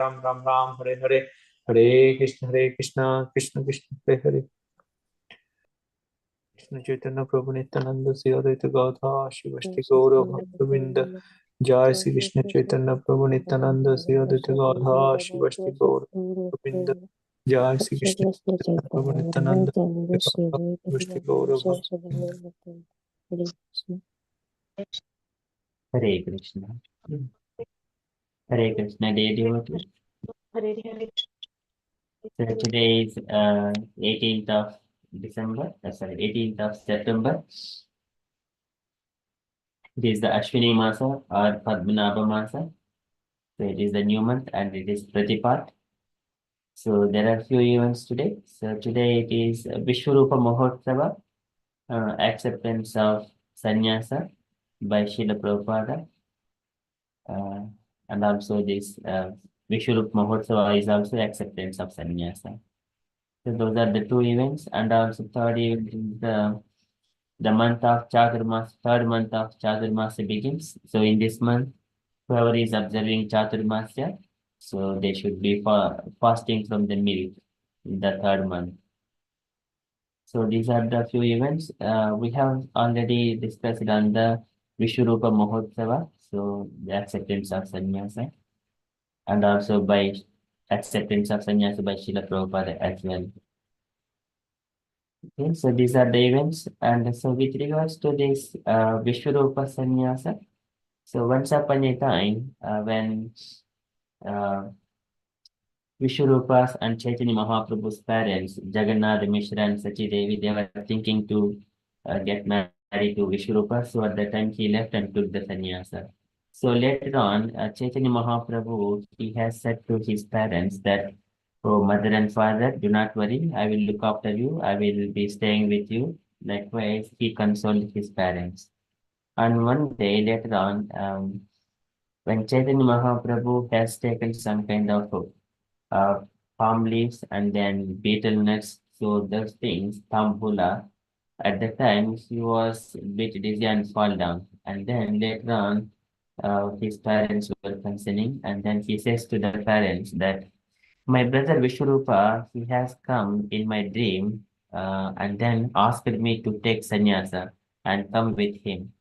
Ram Ram Ram, Hare Hare, Hare Krishna, Krishna Krishna, Hare Hare. Krishna Chaitanya Prabhu Nityananda, Sri Advaita Gadadhar Shivasti Gaura Bhaktavinda. Jai Sri Krishna Chaitanya Prabhu Nityananda, Sri Advaita Gadadhar Shivasti Gaura Bhaktavinda. Jai Sri Krishna Chaitanya Prabhu Nityananda, Shivasti Gaura Bhaktavinda. Hare Krishna. Hare Krishna, dear devotees. So today is 18th of December, 18th of September. It is the Ashwini Masa or Padmanabha Masa. So it is the new month and it is Pratipat. So there are few events today. So today it is Vishwarupa Mahotsava, acceptance of sannyasa by Srila Prabhupada. And also this Vishwarupa Mahotsava is also acceptance of sannyasa. So those are the two events, and also third event is the month of Chaturmas. Third month of Chaturmasya begins. So in this month, whoever is observing Chaturmasya, so they should be fasting from the milk in the third month. So these are the few events. We have already discussed on the Vishwarupa Mahotsava, so the acceptance of sannyasa, and also by acceptance of sannyasa by Srila Prabhupada as well. Okay, so these are the events, and so with regards to this Vishwarupa Sannyasa, so once upon a time, when uh, Vishwarupa's and Chaitanya Mahaprabhu's parents, Jagannath Mishra and Sachi Devi, they were thinking to get married to Vishwarupa, so at that time he left and took the sannyasa. So later on, Chaitanya Mahaprabhu, he has said to his parents that, "Oh, mother and father, do not worry. I will look after you. I will be staying with you." Likewise, he consoled his parents. And one day later on, when Chaitanya Mahaprabhu has taken some kind of uh, palm leaves and then betel nuts, so those things, tambula, at the time he was a bit dizzy and fall down. And then later on, his parents were concerning, and then he says to the parents that my brother Vishwarupa, he has come in my dream and then asked me to take sannyasa and come with him.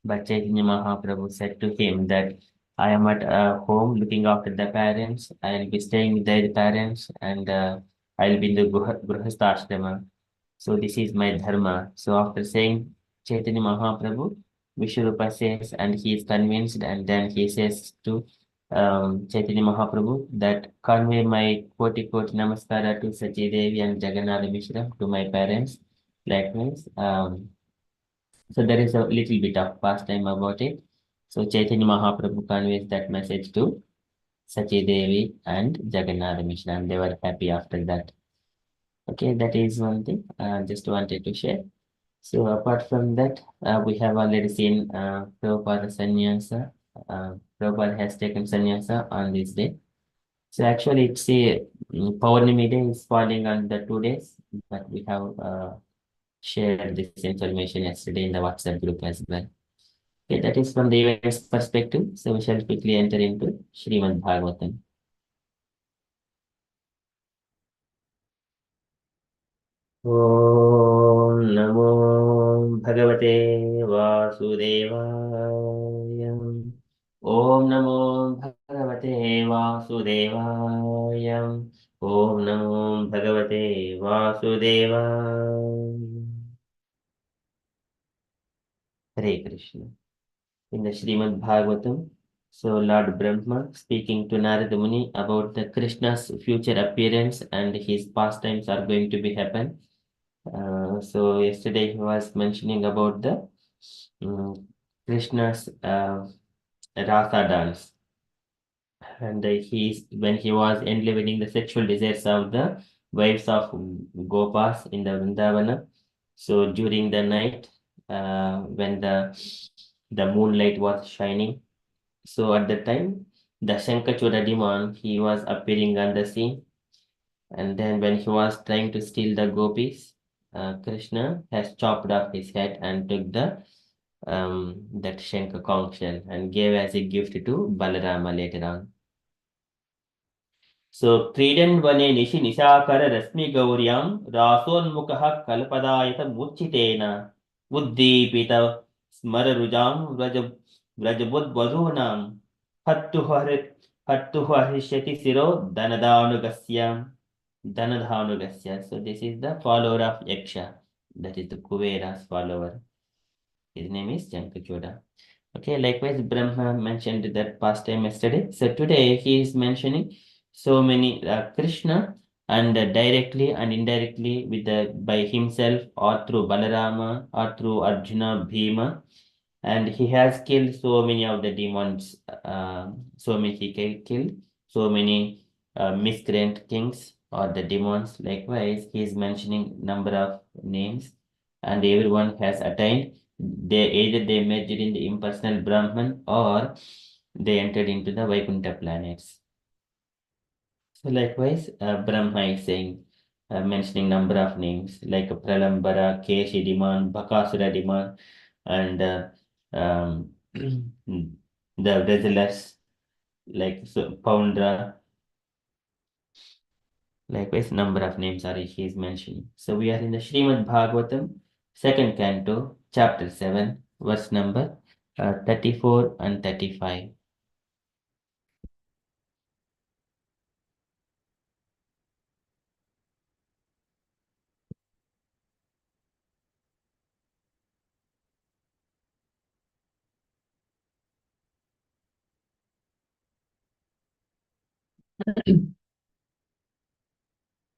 But Chaitanya Mahaprabhu said to him that I am at home looking after the parents. I will be staying with their parents, and I will be in the Grihastha. So this is my dharma. So after saying Chaitanya Mahaprabhu, Vishwarupa says, and he is convinced, and then he says to Chaitanya Mahaprabhu that convey my koti koti namaskara to Sachi Devi and Jagannath Mishra, to my parents. Likewise, so there is a little bit of pastime about it. So Chaitanya Mahaprabhu conveys that message to Sachi Devi and Jagannath Mishra, and they were happy after that. Okay, that is one thing just wanted to share. So apart from that, we have already seen Prabhupada Sannyasa. Prabhupada has taken sannyasa on this day. So actually, it's a Purnami day is falling on the 2 days, but we have shared this information yesterday in the WhatsApp group as well. Okay, that is from the events perspective. So we shall quickly enter into Srimad Bhagavatam. Om Namo Bhagavate Vasudevaya. Om Namo Bhagavate Vasudevaya. Om Namo Bhagavate Vasudevaya. Hare Krishna. In the Srimad Bhagavatam, so Lord Brahma speaking to Narada Muni about the Krishna's future appearance and his pastimes are going to be happen. So yesterday he was mentioning about the Krishna's Rasa dance, and when he was enlivening the sexual desires of the wives of Gopas in the Vrindavana. So during the night, when the moonlight was shining, so at the time, the Shankachura demon, he was appearing on the scene. And then when he was trying to steal the gopis, Krishna has chopped off his head and took that Shankha conch shell and gave as a gift to Balarama later on. So Trident Vane Nishi Nishakara Rasmi Gauryam Rasoन्मुखः Kalpadayata Muchitena Uddipita Smararujam Vrajabudvadunam Hattuharishyati Siro Danadhanugasya. So this is the follower of Yaksha. That is the Kuvera's follower. His name is Jankachoda. Okay, likewise, Brahma mentioned that past time yesterday. So today he is mentioning so many Krishna and directly and indirectly with the by himself or through Balarama or through Arjuna, Bhima, and he has killed so many of the demons. So many killed so many miscreant kings or the demons. Likewise, he is mentioning number of names, and everyone has attained. They merged in the impersonal Brahman or they entered into the Vaikuntha planets. So likewise, Brahma is saying, mentioning number of names like Pralambara, Keshi Diman, Bakasura Diman, and the wrestlers like Poundra. Likewise, number of names are he is mentioning. So we are in the Srimad Bhagavatam, second canto, chapter 7, verse number 34 and 35.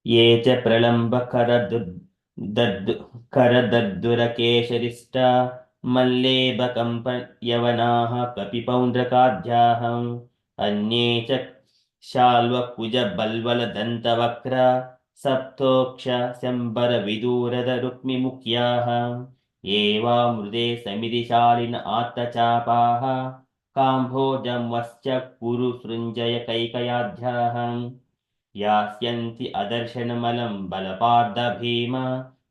ये च करदद्दुरकेशरिष्टा मल्लेबकम्पयवनाः कपिपौण्ड्रकाध्याः अन्ये च शाल्वकुजबल्वलदन्तवक्रा सप्तोक्ष शम्बरविदूरदरुक्मिमुख्याः एवामृते समितिशालिन आत्तचापाः काम्भोजमश्च कुरुसृञ्जय कैकयाध्याः यास्यन्ति अदर्शनमलं बलपार्द भीम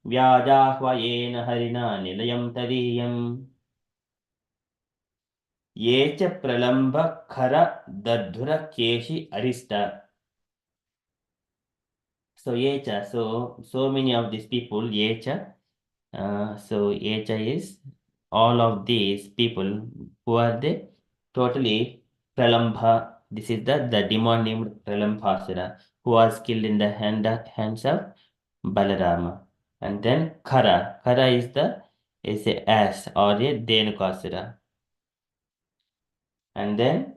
व्याजाह्वयेन हरिणा निलयं तदीयम् ये च प्रलम्ब खर दद्धुर केशि अरिष्ट. So Yecha, so many of these people, Yecha, so Yecha is all of these people who are the totally Pralambha. This is the demon named Pralambhasura who was killed in the hands of Balarama. And then Kara is a ass or a Dhenukasura. And then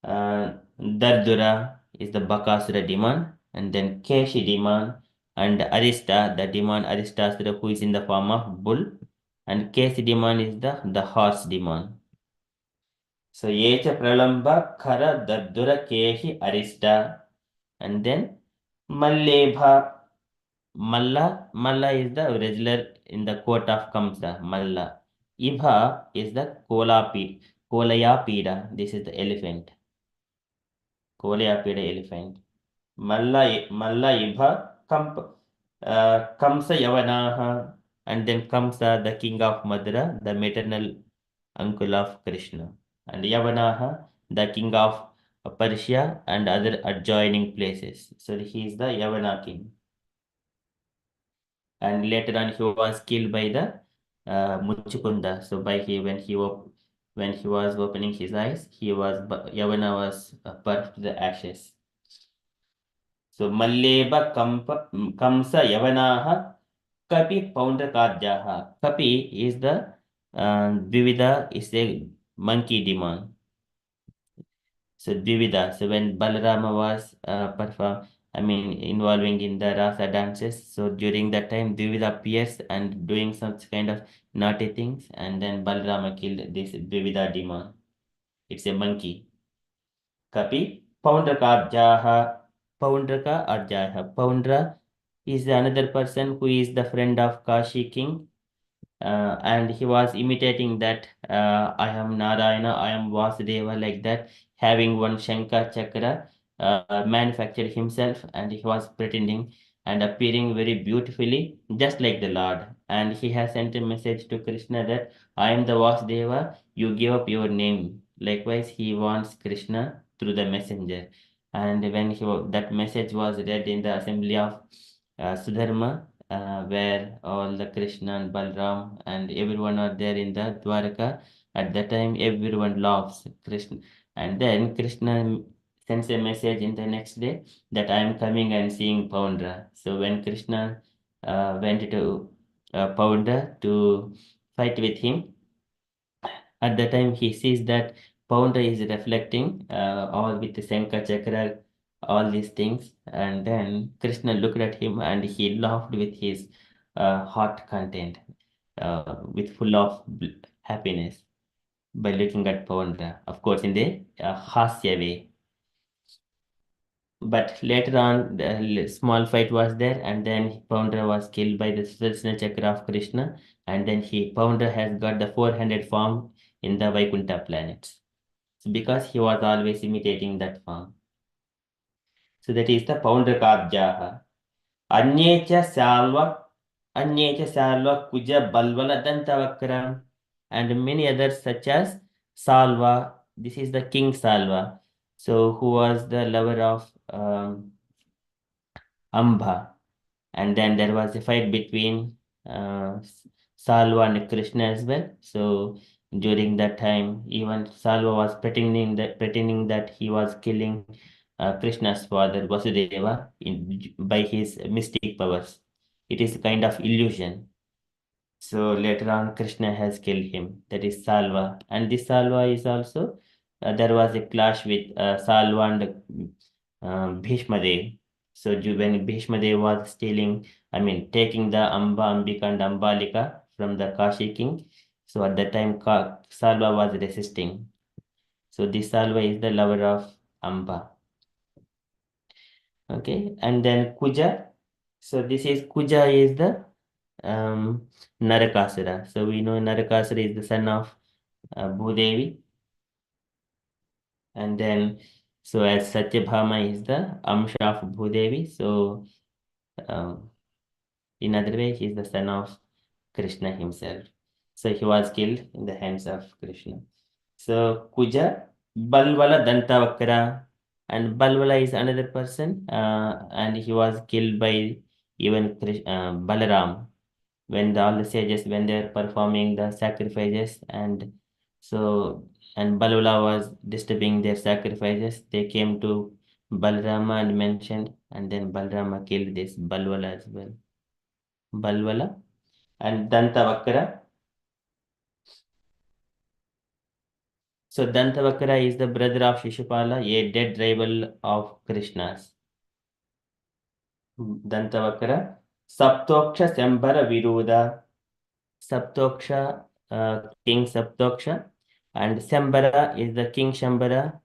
Dardura is the Bakasura demon, and then Keshi demon, and Arista, the demon Aristasura, who is in the form of bull, and Keshi demon is the horse demon. So Yecha Pralamba, Kara, Dardura, Keshi, Arista, and then Mallebha. Malla is the regular in the court of Kamsa, Malla. Ibha is the Kolayapida. This is the elephant. Kolayapida elephant. Malla Ibha Kamsa Yavanaha, and then Kamsa, the king of Madura, the maternal uncle of Krishna, and Yavanaha, the king of Persia and other adjoining places. So he is the Yavana king. And later on he was killed by the Muchukunda. So when he was opening his eyes, Yavana was burnt to the ashes. So Malleba Kamsa Yavanaha Kapi Poundakadjaha. Kapi is the Dvivida is a monkey demon. So Dvivida. So when Balarama was involving in the Rasa dances. So during that time, Dvivida appears and doing such kind of naughty things, and then Balarama killed this Dvivida demon. It's a monkey. Kapi Poundraka Arjaha. Poundraka Arjaha. Poundra is another person who is the friend of Kashi king, and he was imitating that I am Narayana, I am Vasudeva, like that, having one Shankar Chakra manufactured himself, and he was pretending and appearing very beautifully, just like the Lord. And he has sent a message to Krishna that I am the Vasudeva, you give up your name. Likewise, he wants Krishna through the messenger. And when that message was read in the assembly of Sudharma, where all the Krishna and Balram and everyone are there in the Dwarka, at that time everyone laughs Krishna. And then Krishna sends a message in the next day that I am coming and seeing Poundra. So when Krishna went to Poundra to fight with him, at the time he sees that Poundra is reflecting all with the Shankar Chakra, all these things. And then Krishna looked at him and he laughed with his heart content, with full of happiness by looking at Poundra, of course, in the Hasya way. But later on, the small fight was there, and then Poundra was killed by the Sudarsana Chakra of Krishna, and then Poundra has got the 400 form in the Vaikuntha planets. So because he was always imitating that form. So that is the Poundrakabjaha. Anyecha Salva Kuja Balvala Dantavakram, and many others such as Salva. This is the King Salva. So who was the lover of Amba. And then there was a fight between Salva and Krishna as well. So during that time, even Salva was pretending that he was killing Krishna's father Vasudeva by his mystic powers. It is a kind of illusion. So later on, Krishna has killed him. That is Salva, and this Salva is also there was a clash with Salva and Bhishma Dev. So when Bhishma Dev was taking the Amba, Ambika, and Ambalika from the Kashi king. So at that time, Salva was resisting. So this Salva is the lover of Amba. Okay, and then Kuja. So this is Kuja is the Narakasura. So we know Narakasura is the son of Bhudevi. And then, so as Satyabhama is the Amsha of Bhudevi. So um, in other way, he is the son of Krishna himself. So he was killed in the hands of Krishna. So Kuja, Balwala Dantavakra, and Balwala is another person, and he was killed by even Balaram when all the sages when they're performing the sacrifices, and so and Balwala was disturbing their sacrifices. They came to Balrama and mentioned, and then Balrama killed this Balwala as well. Balwala and Dantavakra. So Dantavakra is the brother of Shishupala, a dead rival of Krishna's. Dantavakra. Saptoksha Sambara Viruda. Saptoksha, King Saptoksha, and Sambara is the King Shambara,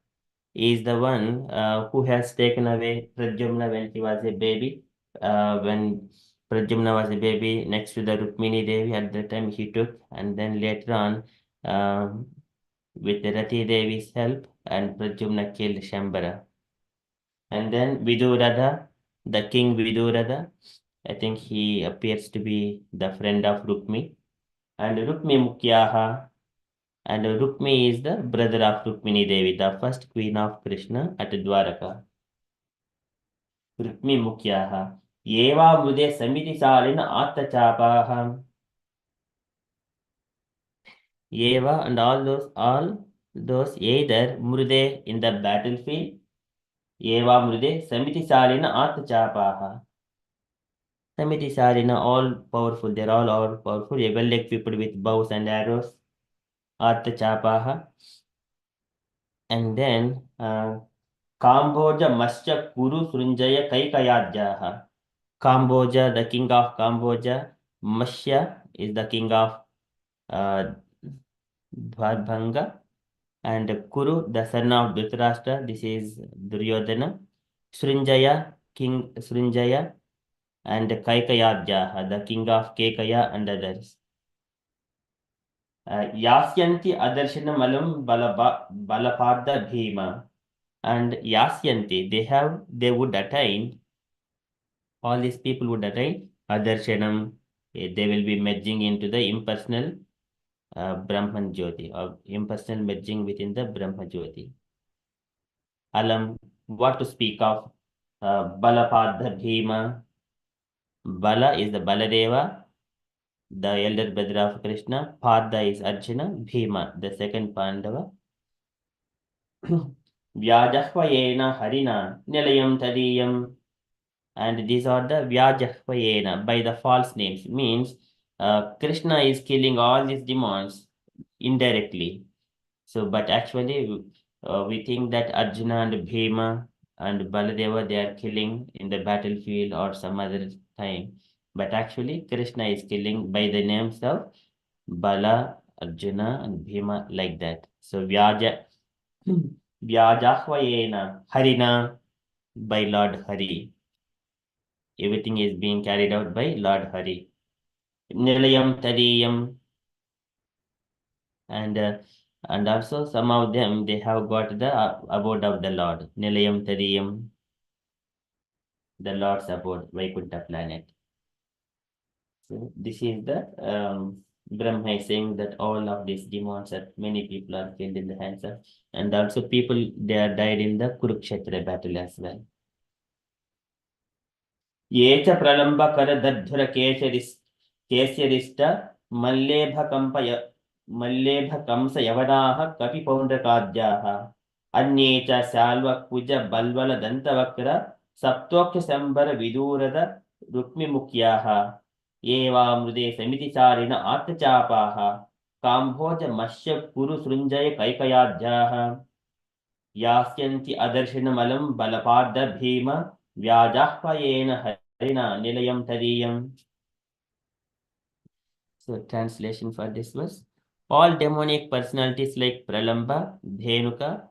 is the one who has taken away Pradyumna when he was a baby. When Pradyumna was a baby next to the Rukmini Devi, at the time he took, and then later on, with the Rati Devi's help, and Pradyumna killed Shambara. And then Viduratha, the king Viduratha, I think he appears to be the friend of Rukmi. And Rukmi Mukyaha, and Rukmi is the brother of Rukmini Devi, the first queen of Krishna at Dwaraka. Rukmi Mukyaha. Yeva Mude Samiti Salina Attachapaha. Yeva and all those either Murde in the battlefield. Yeva Murde Samiti Salina Attachapaha. Samiti Salina all powerful, they're all powerful, well equipped with bows and arrows. Attachapaha. And then Kamboja Mascha Kuru Srinjaya Kaikayadjaha. Kamboja, the king of Kamboja. Masya is the king of uh, Dwarbhanga. And Kuru, the son of Dhritarashtra, this is Duryodhana. Srinjaya, King Srinjaya. And Kaikayadjaha, the king of Kekaya and others. Yasyanti Adarshana Malam Balapada Bhima. And Yasyanti, they would attain, all these people would attain Adarshanam. They will be merging into the impersonal Brahman Jyoti, or impersonal merging within the Brahma Jyoti. Alam, what to speak of Balapadha Bhima. Bala is the Baladeva, the elder brother of Krishna. Padda is Arjuna. Bhima, the second Pandava. Vyajahvayena Harina Nilayam Tadiyam. And these are the Vyajahvayena, by the false names. Means Krishna is killing all these demons indirectly. So, but actually, we think that Arjuna and Bhima and Baladeva, they are killing in the battlefield or some other time. But actually, Krishna is killing by the names of Bala, Arjuna, and Bhima, like that. So, Vyajahvayena, Harina, by Lord Hari. Everything is being carried out by Lord Hari. Nilayam Tadiyam, and also some of them, they have got the abode of the Lord. Nilayam Tadiyam, the Lord's abode, Vaikuntha planet. So this is the Brahma is saying that all of these demons, are many people are killed in the hands of, and also people, they are died in the Kurukshetra battle as well. ये च प्रलम्बकरदद्धुरकेशरिष्ट मल्लेभकंसयवनाः कपिपौण्ड्रकाद्याः अन्ये च शाल्वकुजबल्वलदन्तवक्र सप्तोक्षशम्बरविदूरद रुक्मिमुख्याः एवामृदे समितिचारिण आत्मचापाः काम्भोजमश्यपुरुसृञ्जय कैकयाध्याः यास्यन्ति अदर्शनमलं बलपाद्द Bhim व्याजाह्वयेन हरिणा निलयं तदीयम्. So translation for this verse: all demonic personalities like Pralamba, Dhenuka,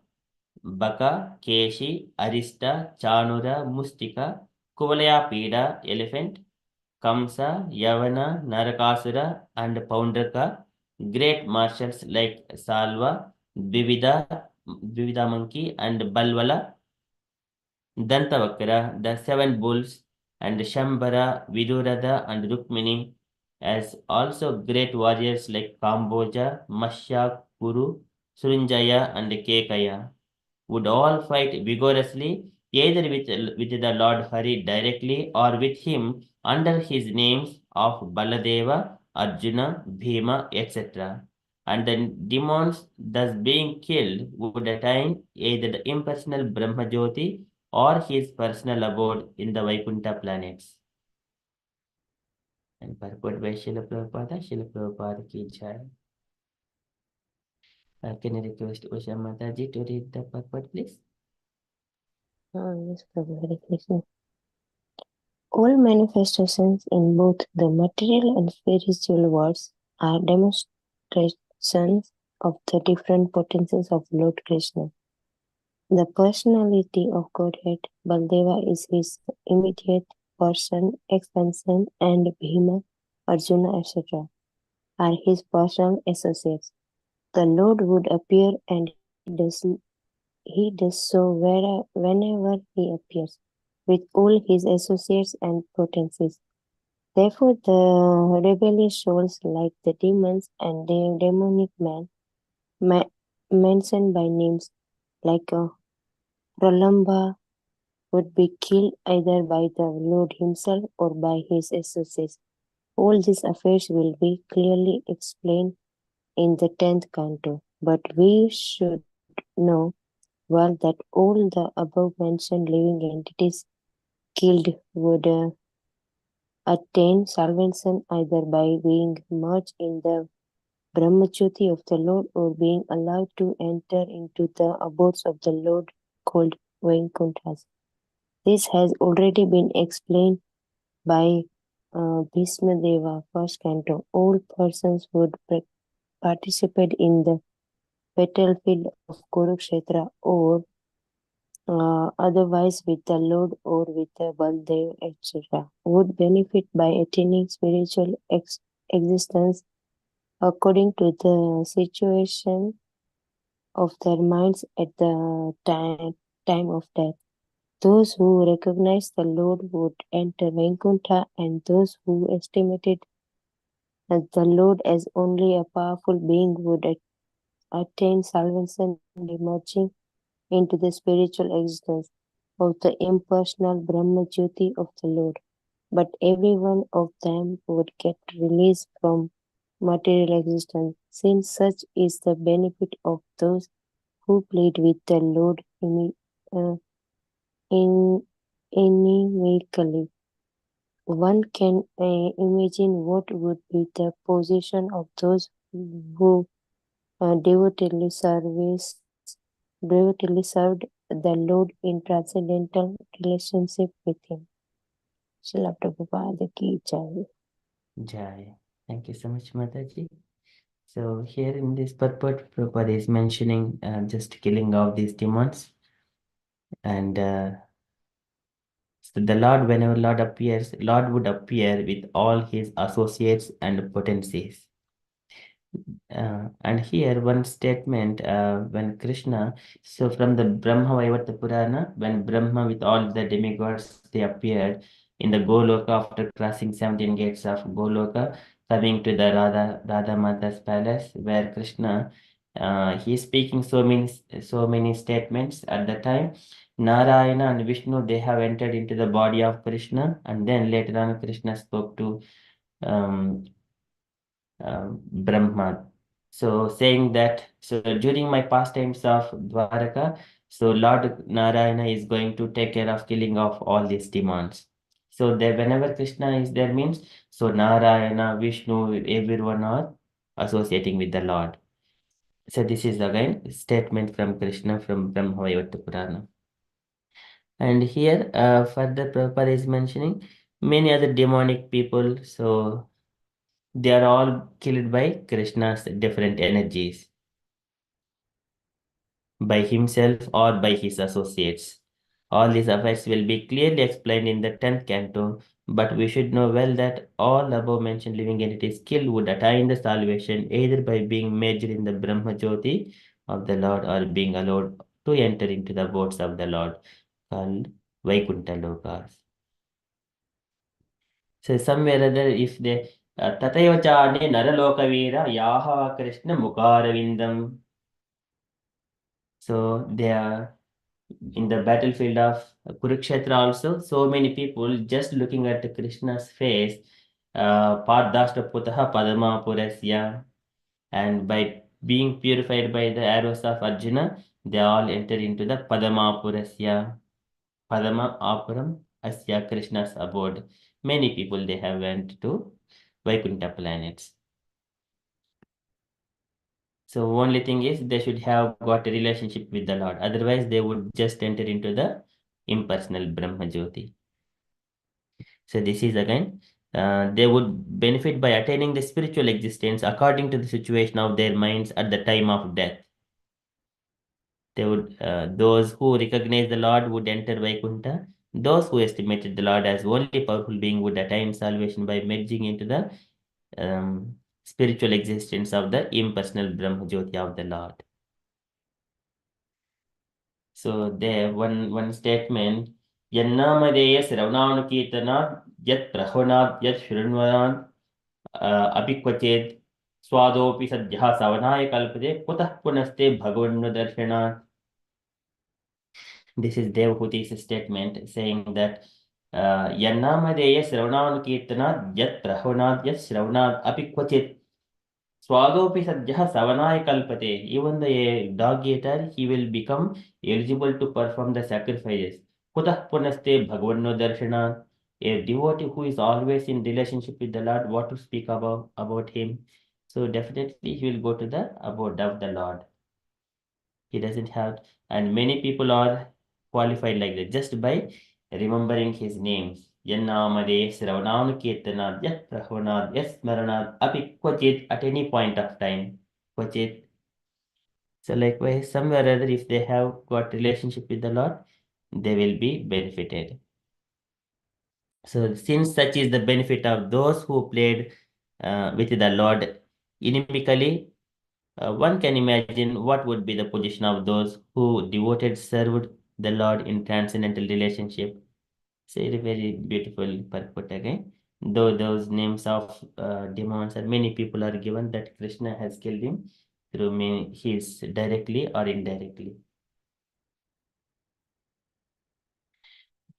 Baka, Keshi, Arista, Chanura, Mustika, Kuvalaya Pida, elephant, Kamsa, Yavana, Narakasura, and Poundraka, great marshals like Salva, Vivida monkey, and Balvala, Dantavakra, the seven bulls, and Shambara, Vidurada, and Rukmini, as also great warriors like Kamboja, Mashya, Kuru, Surinjaya, and Kekaya, would all fight vigorously, either with the Lord Hari directly or with him under his names of Baladeva, Arjuna, Bhima, etc. And the demons thus being killed would attain either the impersonal Brahmajyoti or his personal abode in the Vaikuntha planets. And purport by Srila Prabhupada ki jai. Can I request Usha Mataji to read the purport, please? Yes, Prabhu, Hare Krishna. All manifestations in both the material and spiritual worlds are demonstrations of the different potencies of Lord Krishna. The personality of Godhead, Baldeva, is his immediate person, expansion, and Bhima, Arjuna, etc. are his personal associates. The Lord would appear, and he does so whenever he appears, with all his associates and potencies. Therefore, the rebellious souls, like the demons and the demonic men, mentioned by names like Pralamba, would be killed either by the Lord himself or by his associates. All these affairs will be clearly explained in the 10th canto, but we should know well that all the above-mentioned living entities killed would attain salvation either by being merged in the Brahmajyoti of the Lord or being allowed to enter into the abodes of the Lord called Vaikunthas. This has already been explained by Bhishma Deva, first canto. All persons would participate in the battlefield of Kurukshetra or otherwise with the Lord or with the Baldev, etc., would benefit by attaining spiritual existence according to the situation of their minds at the time of death. Those who recognized the Lord would enter Vaikuntha, and those who estimated the Lord as only a powerful being would attain salvation, emerging into the spiritual existence. of the impersonal Brahma Jyoti of the Lord, but every one of them would get released from material existence, since such is the benefit of those who played with the Lord uh, in inimically. One can imagine what would be the position of those who devotedly served the Lord in transcendental relationship with Him. Srila Prabhupada ki jai. Jai. Thank you so much, Mataji. So here in this purport, Prabhupada is mentioning just killing of these demons. And so the Lord, whenever Lord appears, Lord would appear with all his associates and potencies. And here one statement, when Krishna, so from the Brahma Vaivata Purana, when Brahma with all the demigods, they appeared in the Goloka after crossing 17 gates of Goloka, coming to the Radha Mata's palace, where Krishna, he is speaking so many statements at the time. Narayana and Vishnu, they have entered into the body of Krishna, and then later on Krishna spoke to um, Brahma. So saying that, so during my pastimes of Dwaraka, so Lord Narayana is going to take care of killing of all these demons. So there, whenever Krishna is there means, so Narayana, Vishnu, everyone are associating with the Lord. So this is again statement from Krishna from Brahmavayavata Purana. And here further Prabhupada is mentioning many other demonic people. So they are all killed by Krishna's different energies, by himself or by his associates. All these effects will be clearly explained in the 10th canto, but we should know well that all above mentioned living entities killed would attain the salvation either by being merged in the Brahma Jyoti of the Lord or being allowed to enter into the abodes of the Lord, called Vaikuntha Lokas. So somewhere or other, if they Tataiva Chane Naralokavira Yaha Krishna Mukaravindam. So they are in the battlefield of Kurukshetra also, so many people just looking at Krishna's face, Padashta Putaha Padama Purasya, and by being purified by the arrows of Arjuna, they all enter into the Padama Purasya, Padama Apuram Asya, Krishna's abode. Many people they have went to Vaikuntha planets. So only thing is they should have got a relationship with the Lord. Otherwise, they would just enter into the impersonal Brahma Jyoti. So this is again, they would benefit by attaining the spiritual existence according to the situation of their minds at the time of death. They would, those who recognize the Lord would enter Vaikuntha. Those who estimated the Lord as only powerful being would attain salvation by merging into the spiritual existence of the impersonal Brahma Jyoti of the Lord. So there one statement, Yannamadeya Sravnanukirtanat Yat Prahvanat Yat Shrinvanat Apikvachet Swadopi Sadhya Savanaya Kalpade Kutah Punaste Bhagavannu Darshanat. This is Devahuti's statement saying that Yannamadeya Sravnanukirtanat Yat Prahvanat Yat Shravnat Apikvachet Swadopi Sadhya Savanaya Kalpate. Even the dog eater, he will become eligible to perform the sacrifices. Kutah Punaste Bhagavanno Darshana. A devotee who is always in relationship with the Lord, what to speak about him. So definitely he will go to the abode of the Lord. He doesn't have, and many people are qualified like that just by remembering his names. Yannamade Sravananu Kirtanad Yat Prahvanad Yat Smaranad Api Kvachit at any point of time. Kvachit. So likewise, somewhere or other, if they have got relationship with the Lord, they will be benefited. So since such is the benefit of those who played with the Lord inimically, one can imagine what would be the position of those who devoted served the Lord in transcendental relationship. So a very beautiful purport again. Though those names of demons and many people are given that Krishna has killed him through his directly or indirectly.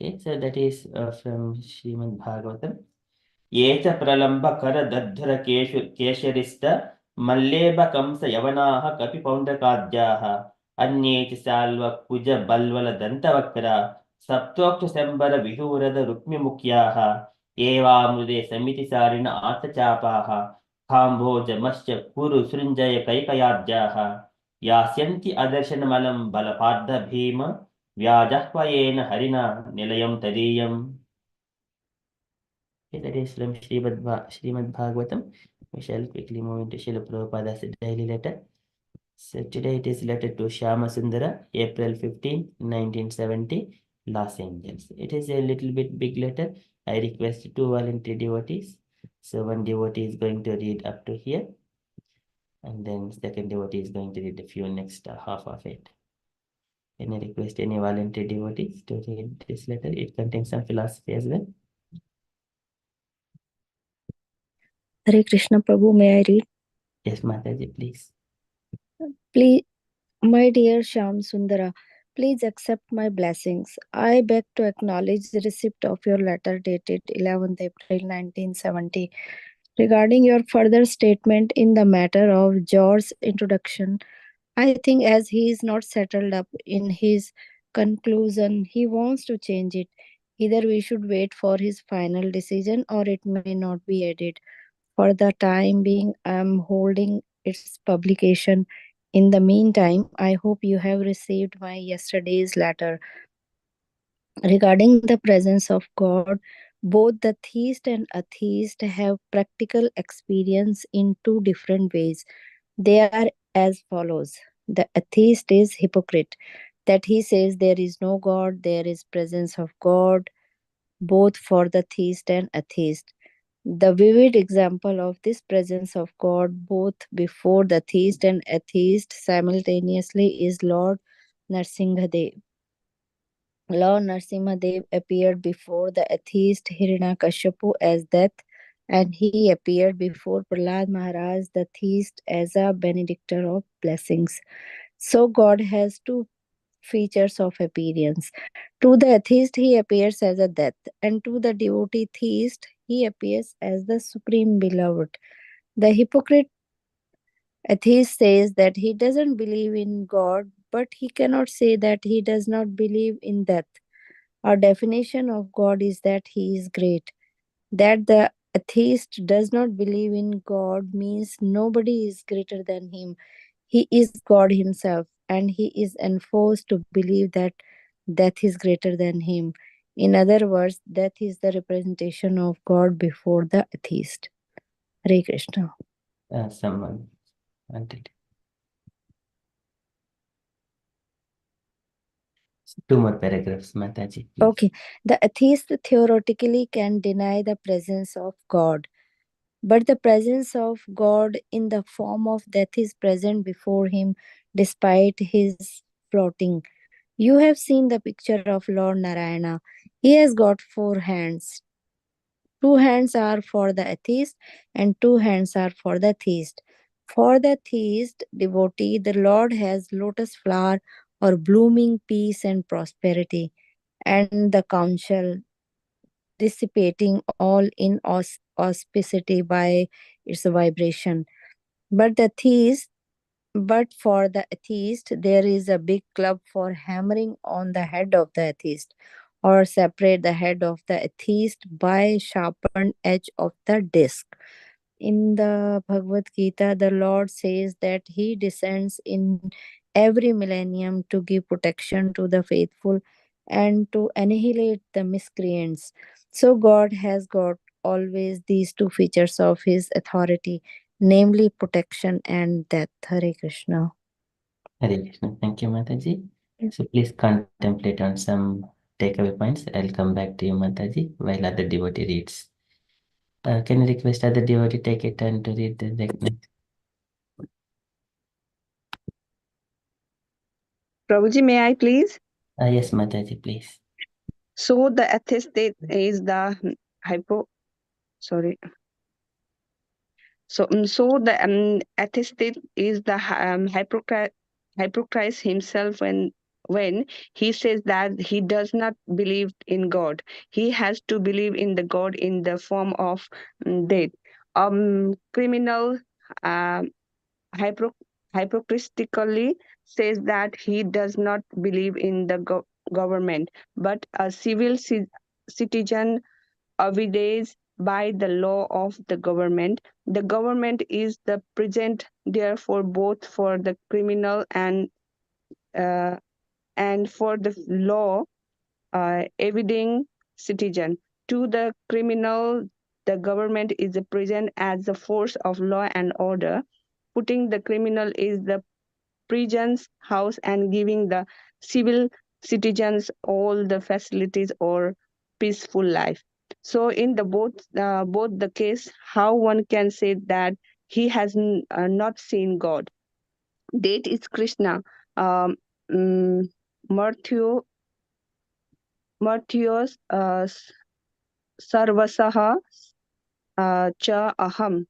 Okay, so that is from Srimad Bhagavatam. ये च प्रलम्बकरदद्धर केशरिस्त मल्लेबकंस यवनाः कपिपौण्ड्रकाद्याः अन्ये च शाल्वकुजबल्वलदन्तवक्रा सप्तोक्षशम्बर विधूरद एवामृदे समितिसारिण आर्तचापाः काम्भोजमश्च कुरुसृञ्जय कैकयाद्याः यास्यन्ति अदर्शनमलं बलपार्थ Bhim व्याजह्वयेन हरिणा निलयं तदीयम्. Okay, that is from Srimad Bhagavatam. We shall quickly move into Srila Prabhupada's daily letter. So today it is letter to Shyama Sundara, April 15, 1970, Los Angeles. It is a little bit big letter. I request two voluntary devotees. So one devotee is going to read up to here, and then second devotee is going to read a few next half of it. Can I request any voluntary devotees to read this letter? It contains some philosophy as well. Hare Krishna Prabhu, may I read? Yes, Mataji, please. Please, my dear Shyam Sundara, please accept my blessings. I beg to acknowledge the receipt of your letter dated 11th April 1970 regarding your further statement in the matter of George's introduction. I think as he is not settled up in his conclusion, he wants to change it. Either we should wait for his final decision or it may not be added. For the time being, I am holding its publication. In the meantime, I hope you have received my yesterday's letter. Regarding the presence of God, both the theist and atheist have practical experience in two different ways. They are as follows. The atheist is hypocrite, that he says there is no God, there is presence of God, both for the theist and atheist. The vivid example of this presence of God, both before the theist and atheist simultaneously, is Lord Narsingadev. Lord Narsimhadev appeared before the atheist Hiranyakashipu as Death, and he appeared before Prahlad Maharaj, the theist, as a benedictor of blessings. So God has two features of appearance. To the atheist, he appears as a death, and to the devotee theist, he appears as the supreme beloved. The hypocrite atheist says that he doesn't believe in God, but he cannot say that he does not believe in death. Our definition of God is that he is great. That the atheist does not believe in God means nobody is greater than him. He is God himself, and he is enforced to believe that death is greater than him. In other words, death is the representation of God before the atheist. Hare Krishna. Someone wanted. Two more paragraphs, Mataji. Please. Okay. The atheist theoretically can deny the presence of God. But the presence of God in the form of death is present before him despite his floating. You have seen the picture of Lord Narayana. He has got 4 hands. 2 hands are for the atheist and 2 hands are for the theist. For the theist devotee, the Lord has lotus flower or blooming peace and prosperity, and the counsel dissipating all in auspicity by its vibration. But the theist, but for the atheist, there is a big club for hammering on the head of the atheist, or separate the head of the atheist by sharpened edge of the disc. In the Bhagavad Gita, the Lord says that He descends in every millennium to give protection to the faithful and to annihilate the miscreants. So God has got always these two features of His authority, namely protection and death. Hare Krishna. Hare Krishna. Thank you, Mataji. So please contemplate on some takeaway points. I'll come back to you, Mataji, while other devotee reads. Can you request other devotee take a turn to read the next? Prabhuji, may I please? Yes, Mataji, please. So the atheist is the sorry. So the atheist is the hypocrite himself, and when he says that he does not believe in God. He has to believe in the God in the form of death. Criminal uh, hypocr- hypocritically says that he does not believe in the government, but a civil citizen obeys by the law of the government. The government is the present, therefore, both for the criminal uh, and for the law evading citizen. To the criminal, the government is present as the force of law and order. Putting the criminal is the prison's house and giving the civil citizens all the facilities or peaceful life. So in the both the case, how one can say that he has not seen God. Date is Krishna. Um, mm, Matthew Matthios Sarvasaha Cha Aham.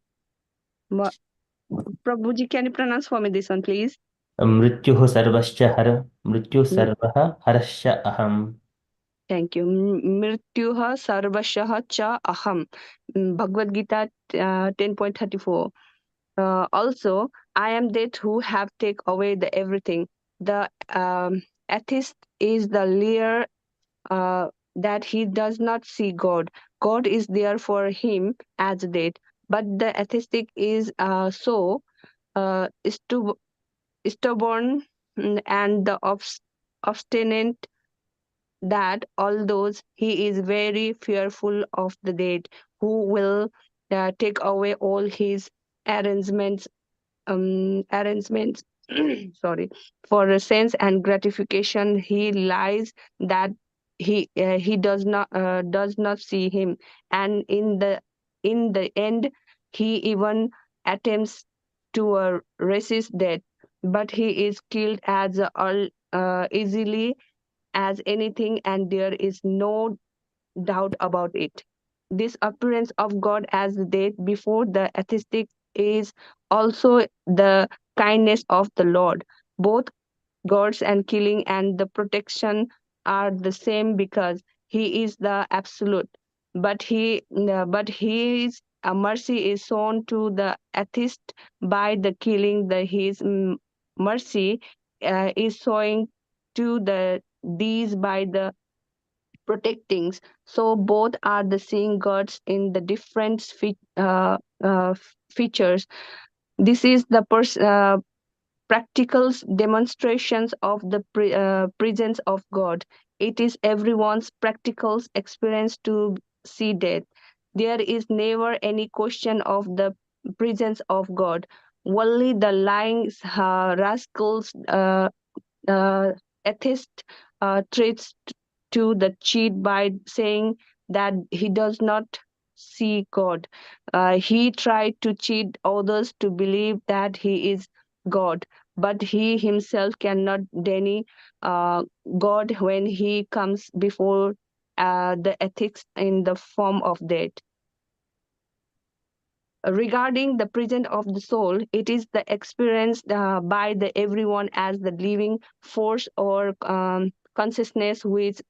Prabhuji, can you pronounce for me this one, please? मृत्युः सर्वश्च मृत्युः सर्वः हरश्च अहम्. Thank you. Mrityuha sarvashah cha aham. Bhagavad Gita 10.34. Also, I am that who have take away the everything. The atheist is the liar that he does not see God. God is there for him as that. But the atheistic is uh, stubborn and the obstinate that although he is very fearful of the dead who will take away all his arrangements sorry, for a sense and gratification, he lies that he does not see him, and in the end he even attempts to resist death, but he is killed as easily as anything, and there is no doubt about it. This appearance of God as the death before the atheistic is also the kindness of the Lord. Both God's and killing and the protection are the same because He is the absolute. But His mercy is shown to the atheist by the killing. His mercy is showing to the these by the protecting. So both are the same gods in the different features. This is the practical demonstrations of the presence of God. It is everyone's practical experience to see death. There is never any question of the presence of God. Only the lying rascals uh, atheist treats to the cheat by saying that he does not see God. He tried to cheat others to believe that he is God, but he himself cannot deny God when he comes before the ethics in the form of death. Regarding the presence of the soul, it is the experienced by the everyone as the living force or consciousness which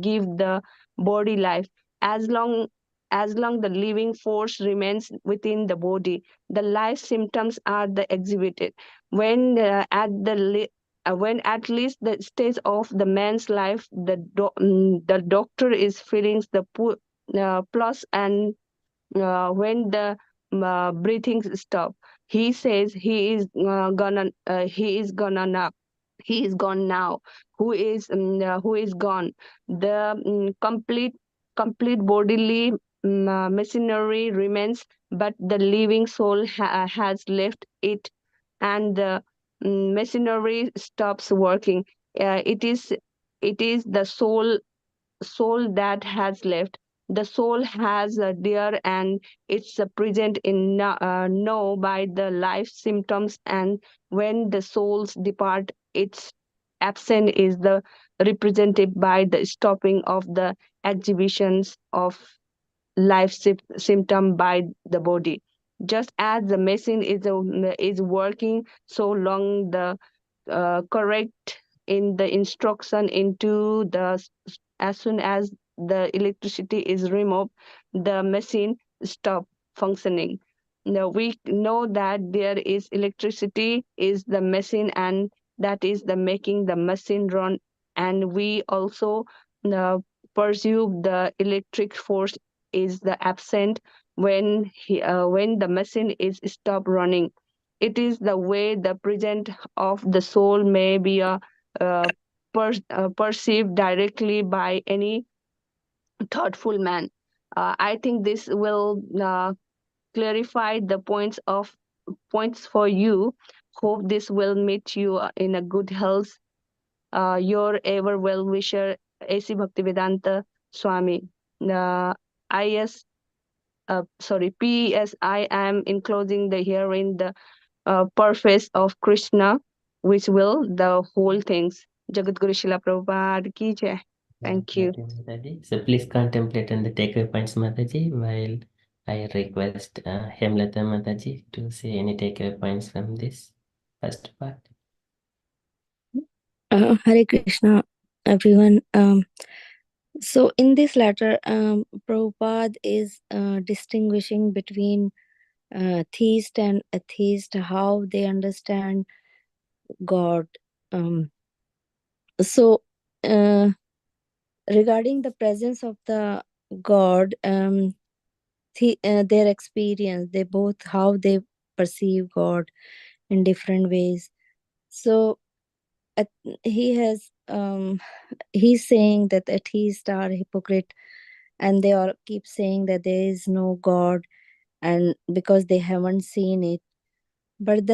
give the body life. As long the living force remains within the body, the life symptoms are the exhibited. When at least the stage of the man's life, the doctor is feeling the plus, and when the breathing stop, he says he is gonna now, he is gone now. Who is gone? The complete bodily machinery remains, but the living soul has left it, and the machinery stops working. It is the soul that has left. The soul has there, and it's present in know by the life symptoms, and when the souls depart, its absent is the represented by the stopping of the exhibitions of life symptom by the body. Just as the machine is working, so long the correct in the instruction into as soon as the electricity is removed, the machine stop functioning. Now we know that there is electricity is the machine, and that is the making the machine run. And we also uh, pursue the electric force is the absent when the machine is stop running. It is the way the present of the soul may be uh, perceived directly by any thoughtful man. I think this will clarify the points for you. Hope this will meet you in a good health. Your ever well wisher, A.C. Bhaktivedanta Swami. IS, P.S. I am enclosing the herein the purpose of Krishna, which will the whole things. Jagat Guru Srila Prabhupada ki jai. Thank you. Mataji. So please contemplate on the takeaway points, Mataji, while I request Hemlata Mataji to say any takeaway points from this first part. Hare Krishna, everyone. So in this letter, Prabhupada is distinguishing between theist and atheist, how they understand God. So regarding the presence of the God, their experience, they both how they perceive God in different ways. So he has he's saying that atheists are hypocrite, and they all keep saying that there is no God, and because they haven't seen it. But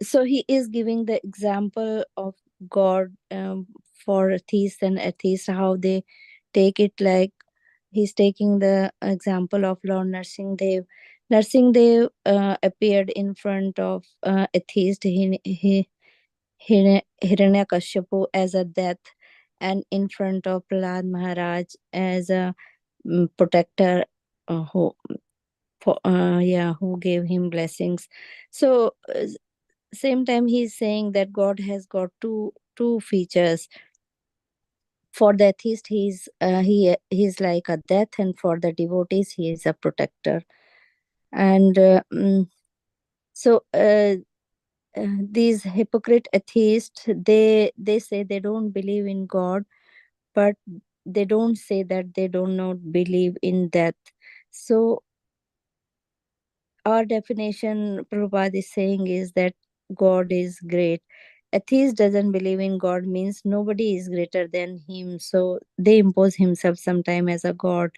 so he is giving the example of God for theists and atheists, how they take it. Like he's taking the example of Lord Narsimdev. Narsimdev appeared in front of atheist Hiranyakashipu as a death, and in front of Prahlad Maharaj as a protector, who gave him blessings. So same time he's saying that God has got two features. For the atheist, he's like a death, and for the devotees, he is a protector. And so these hypocrite atheists, they say they don't believe in God, but they don't say that they do not believe in death. So our definition Prabhupada is saying is that God is great. Atheist doesn't believe in God means nobody is greater than him. So they impose himself sometime as a God.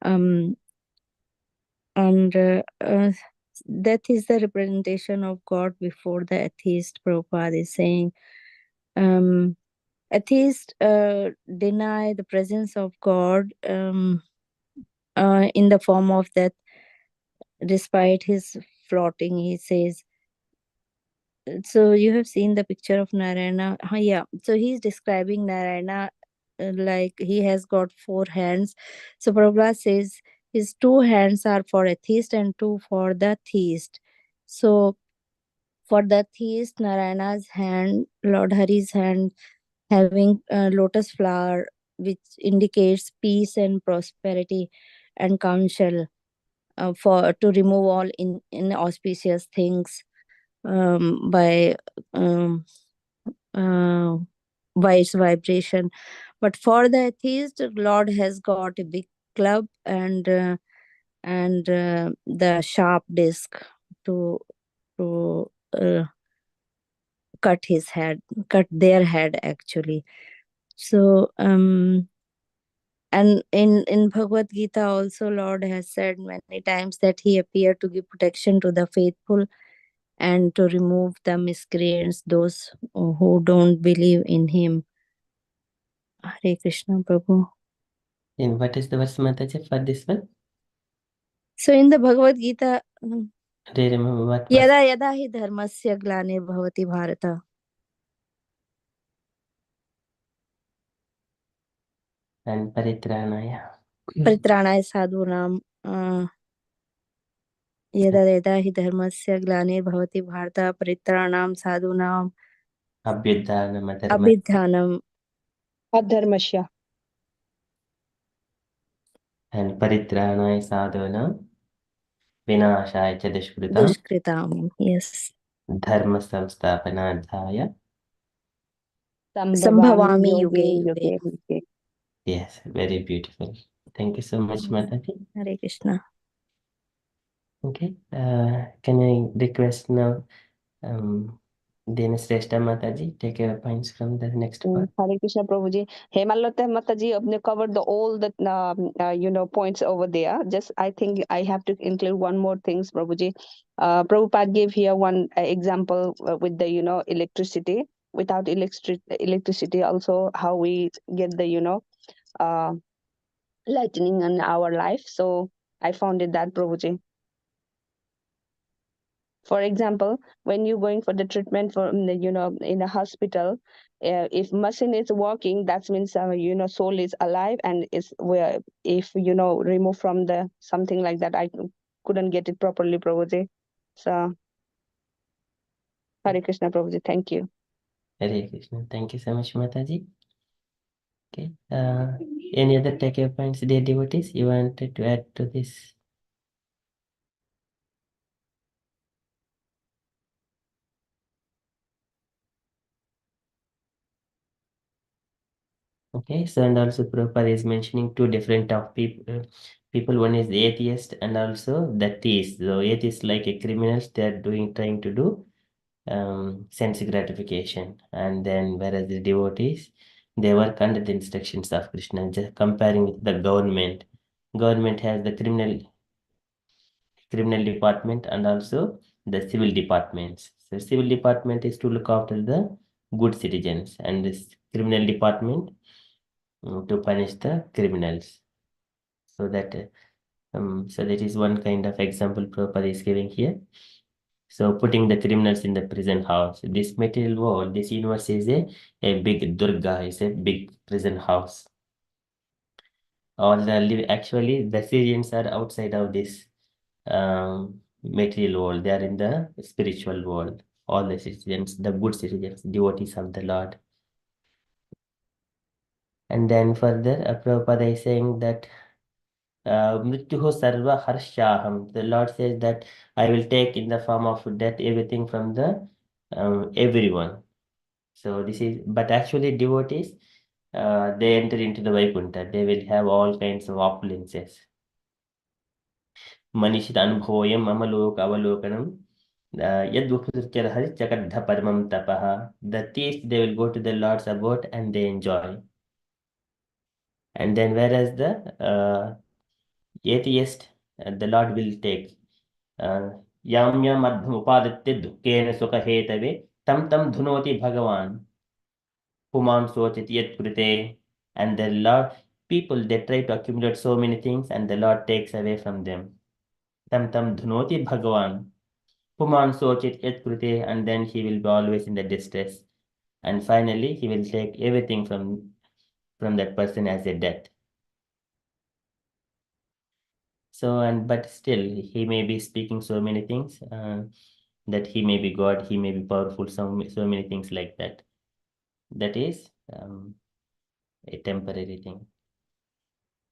And that is the representation of God before the atheist, Prabhupada is saying. Atheists deny the presence of God in the form of that, despite his floating, he says. So you have seen the picture of Narayana. Yeah. So he's describing Narayana like he has got 4 hands. So Prabhupada says his 2 hands are for atheist and 2 for the theist. So for the theist, Narayana's hand, Lord Hari's hand, having a lotus flower, which indicates peace and prosperity and counsel, for to remove all inauspicious things by its vibration. But for the atheist, Lord has got a big club and the sharp disc to cut their head actually. So and in Bhagavad Gita also, Lord has said many times that he appeared to give protection to the faithful and to remove the miscreants, those who don't believe in him. Hare Krishna, Prabhu. And what is the verse, Mataji, for this one? So in the Bhagavad Gita, Do you remember what verse? yada yada hi dharmasya glanirбhavati bharata. And Paritranaya. Paritranaya sadhunam यदा यदा हि धर्मस्य ग्लानिर्भवति Bharat परित्राणां साधूनां अभ्युत्थानम् Adharmasya. and paritranaय sadhunam vinashaya च दुष्कृताम्. Yes. dharma samsthapanadhaya. Sambhavami yoge yuge yuge. yuge. Yes, very beautiful. Thank you so much, Mataji. Hare Krishna. Okay, can I request now, Srestha Mataji, take your points from the next part. Hare Krishna Prabhuji. Hemalata Mataji, you covered all the points over there. Just I think I have to include one more things, Prabhuji. Prabhupada gave here one example with the electricity. Without electricity, also how we get the uh, lightning in our life. So I found it that, Prabhuji. For example, when you're going for the treatment for in a hospital, if machine is working, that means soul is alive and is where. If remove from the something like that, I couldn't get it properly, Prabhuji. So Hare Krishna, Prabhuji. Thank you. Hare Krishna. Thank you so much, Mataji. Okay. Any other take points, dear devotees, you wanted to add to this? Okay, so and also Prabhupada is mentioning two different of people. One is the atheist and also the theist. So atheist like a criminals, they are trying to do sense gratification, and then whereas the devotees, they work under the instructions of Krishna. Just comparing with the government, government has the criminal department and also the civil departments. So civil department is to look after the good citizens, and this criminal department to punish the criminals. So that is one kind of example Prabhupada is giving here. So putting the criminals in the prison house. This material world, this universe is a big Durga, is a big prison house. Actually, the Syrians are outside of this material world. They are in the spiritual world. All the citizens, the good citizens, devotees of the Lord. And then further, Prabhupada is saying that Mrityuho sarva harshaham. The Lord says that I will take in the form of death everything from the everyone. So this is, but actually devotees, they enter into the Vaikuntha. They will have all kinds of opulences. Manishita anubhoyam amalok avalokanam. Yadvukirhari chakadha paramam tapaha. The thieves, they will go to the Lord's abode and they enjoy. And then whereas the atheist, the Lord will take yam yam adham upaditya dukkena sukha hetave tam tam dhunoti bhagavan puman sochit yet krite. And the Lord, people, they try to accumulate so many things and the Lord takes away from them. Tam tam dhunoti bhagavan puman sochit yet krite. And then he will be always in the distress. And finally, he will take everything from that person as a death. So, but still, he may be speaking so many things, that he may be God, he may be powerful, so many things like that. That is a temporary thing.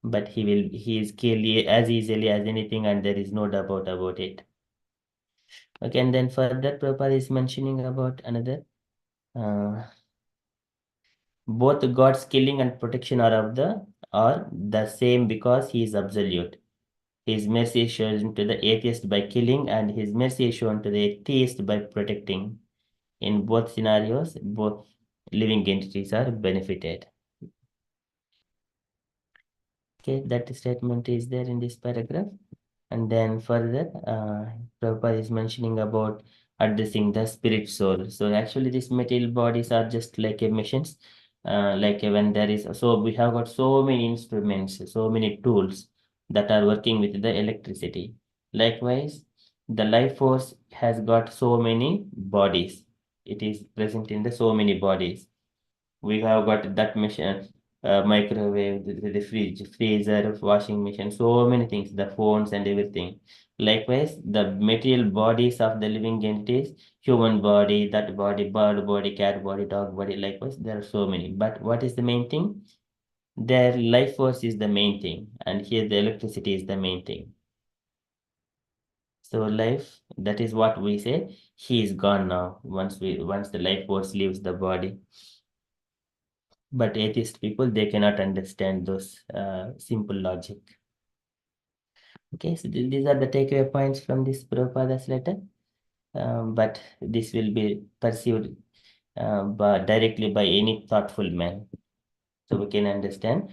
But he is clearly as easily as anything, and there is no doubt about it. Okay, and then further, Prabhupada is mentioning about another. Both God's killing and protection are the same because he is absolute. His mercy is shown to the atheist by killing, and his mercy is shown to the atheist by protecting. In both scenarios, both living entities are benefited. Okay, that statement is there in this paragraph. And then further, Prabhupada is mentioning about addressing the spirit soul. So actually, these material bodies are just like a machines. Like when there is, so we have got so many instruments, so many tools that are working with the electricity. Likewise, the life force has got so many bodies. It is present in the so many bodies. We have got that machine, microwave, the fridge, freezer, washing machine, so many things, the phones and everything. Likewise, the material bodies of the living entities, human body, that body, bird body, cat body, dog body, likewise, there are so many. But what is the main thing? Their life force is the main thing, and here the electricity is the main thing. So life, that is what we say, he is gone now, once the life force leaves the body. But atheist people, they cannot understand those simple logic. Okay, so these are the takeaway points from this Prabhupada's letter. But this will be perceived directly by any thoughtful man. So we can understand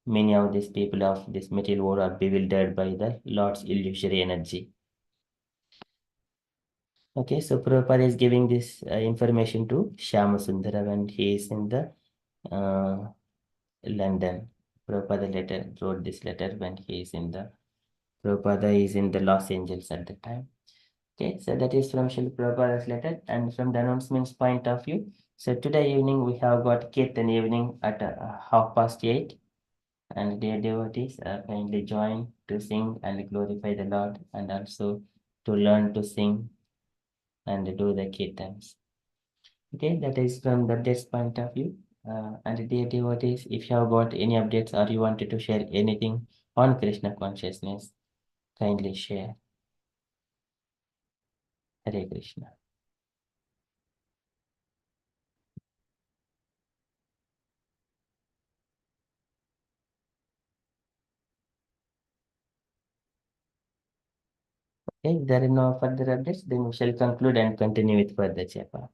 many of these people of this material world are bewildered by the Lord's illusory energy. Okay, so Prabhupada is giving this information to Shyama Sundara when he is in the London. Prabhupada wrote this letter when he is in the Prabhupada is in the Los Angeles at the time. Okay, so that is from Srila Prabhupada's letter. And from the announcements point of view, so today evening we have got Kirtan evening at 8:30. And dear devotees, kindly join to sing and glorify the Lord, and also to learn to sing and do the kirtans. Okay, that is from the updates point of view. And dear devotees, if you have got any updates or you wanted to share anything on Krishna consciousness, kindly share. Hare Krishna. Okay, if there are no further updates, then we shall conclude and continue with further japa.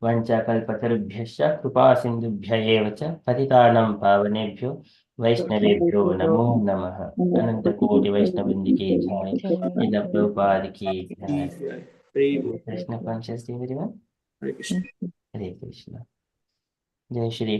वंचाकल्पतरुभ्यश्च कृपा सिन्धुभ्य एव च पतितानां पावनेभ्यो वैष्णवेभ्यो नमो नमः। अनंत कोटि वैष्णवृंद की जय। श्रील प्रभुपाद की जय। Krishna conscious everyone. Hare Krishna. हरे कृष्ण। जय श्री